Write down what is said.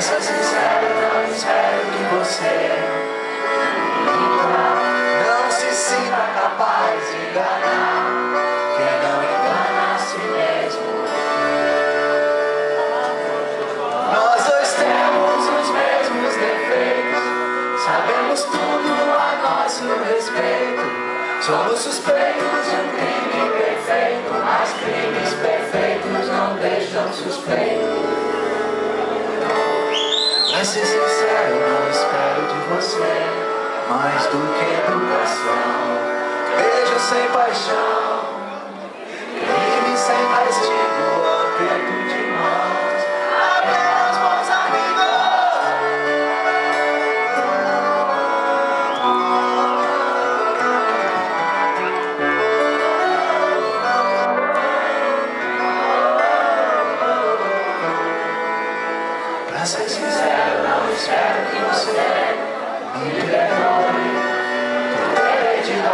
ser sincero, não espero que você não se sinta capaz de enganar quem não engana a si mesmo. Nós dois temos os mesmos defeitos, sabemos tudo a nosso respeito. Somos suspeitos de um crime perfeito, mas crimes perfeitos não deixam suspeito. Pra ser sincero, não espero de você mais do que educação, beijo sem paixão, crime sem castigo, aperto de mãos, apenas bons amigos. Pra ser sincero, não espero que você me perdoe por ter pedido a